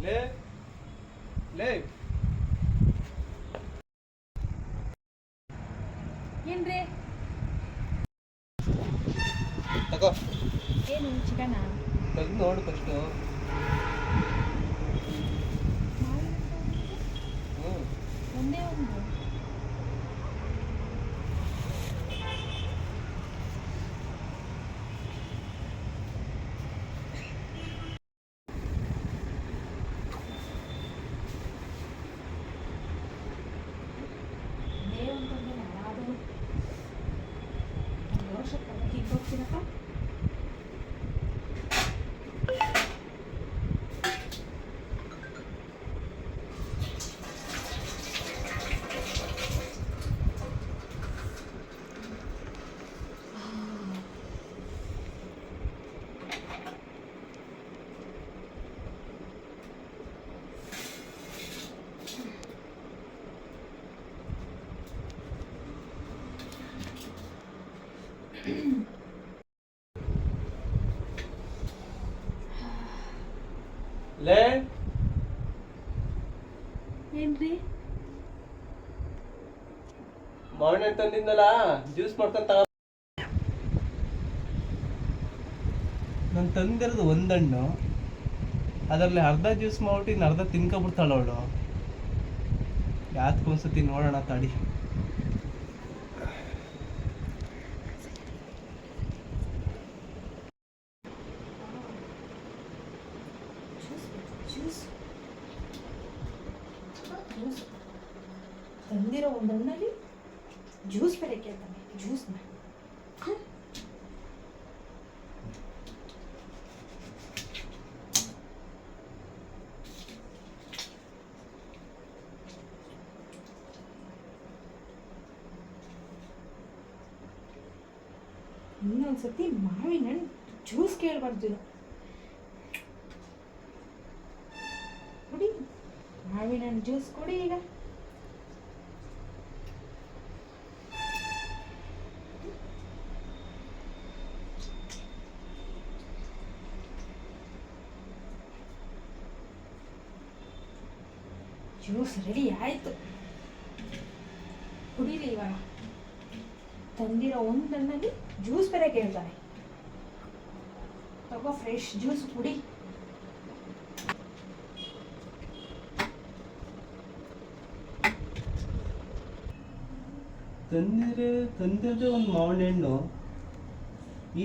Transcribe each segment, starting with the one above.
ಲೇ ಲೇ ಏನ್ರಿ ತಗೋ ಏನು ಚಿಕನ ತೆಗ್ದು ನೋಡು ಫಸ್ಟು. ಒಂದೇ ಒಂದು ಹೋಗ್ತೀನಪ್ಪ. ಲೇ ಏನ್ರಿ ಮಾವಿನ ಹಣ್ಣು ತಂದಿದ್ದಲ್ಲ, ಜ್ಯೂಸ್ ಮಾಡ್ಕೊಂತ ನಾನು ತಂದಿರೋದು ಒಂದಣ್ಣು, ಅದರಲ್ಲಿ ಅರ್ಧ ಜ್ಯೂಸ್ ಮಾಡ್ಬಿಟ್ಟು ಇನ್ನು ಅರ್ಧ ತಿನ್ಕೊಬಿಡ್ತಾಳ ಅವಳು. ಯಾತ್ಕೊಂದ್ಸತಿ ನೋಡೋಣ ತಡಿ. ತಂದಿರೋ ಒಂದಣ್ಣಲ್ಲಿ ಜ್ಯೂಸ್ ಬೇರೆ ಕೇಳ್ತಾನೆ. ಜ್ಯೂಸ್ನ ಇನ್ನೊಂದ್ಸತಿ ಮಾವಿನ ಹಣ್ಣು ಜ್ಯೂಸ್ ಕೇಳಬಾರ್ದು. ಕುಡಿ ಮಾವಿನ ಹಣ್ಣು ಜ್ಯೂಸ್ ಕುಡಿ ಈಗ. ಜ್ಯೂಸ್ ರೆಡಿ ಆಯಿತು, ಕುಡೀರಿ ಇವಾಗ. ತಂದಿರೋ ಒಂದಣ್ಣಲ್ಲಿ ಜ್ಯೂಸ್ ಬೇರೆ ಕೇಳ್ತಾನೆ. ತಗೋ ಫ್ರೆಶ್ ಜ್ಯೂಸ್ ಕುಡಿ. ತಂದಿರದೆ ಒಂದು ಮಾವಿನ ಹಣ್ಣು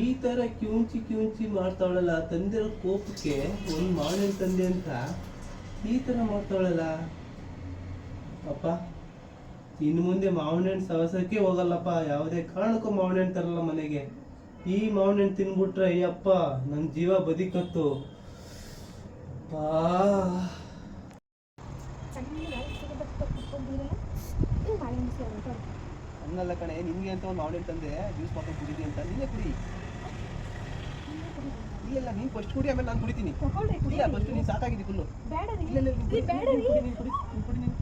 ಈ ಥರ ಕಿವುಂಚಿ ಮಾಡ್ತಾವಳಲ್ಲ. ತಂದಿರೋ ಕೋಪಕ್ಕೆ ಒಂದು ಮಾವಿನ ಹಣ್ಣು ತಂದೆ ಅಂತ ಈ ಥರ ಮಾಡ್ತಾವಳಲ್ಲ. ಅಪ್ಪ, ಇನ್ನು ಮುಂದೆ ಮಾವಿನ ಹಣ್ಣು ಸವಸಕ್ಕೆ ಹೋಗಲ್ಲಪ್ಪ. ಯಾವುದೇ ಕಾರಣಕ್ಕೂ ಮಾವಿನ ಹಣ್ಣು ತರಲ್ಲ ಮನೆಗೆ. ಈ ಮಾವಿನ ಹಣ್ಣು ತಿನ್ಬಿಟ್ರೆ ಅಯ್ಯಪ್ಪ ನನ್ನ ಜೀವ ಬದಿಕತ್ತು. ಹಂಗಲ್ಲ ಕಣೆ, ನಿನ್ಗೆ ಅಂತ ಒಂದು ಮಾವಿನ ಹಣ್ಣು ತಂದೆ ಜ್ಯೂಸ್ ಮಾಡ್ಕೊಂಡು ಕುಡಿದಿ ಅಂತ. ನೀನೇ ಕುಡಿ. ಇಲ್ಲ ನೀನು ಫಸ್ಟ್ ಕುಡಿ, ಆಮೇಲೆ ನಾನು ಕುಡಿತೀನಿ. ಇಲ್ಲ ಫಸ್ಟ್ ನೀನು ಸಾಕಾಗಿದೆ ಫುಲ್ಲು. ಬೇಡ ಇಲ್ಲ ಕುಡಿ ನೀನು.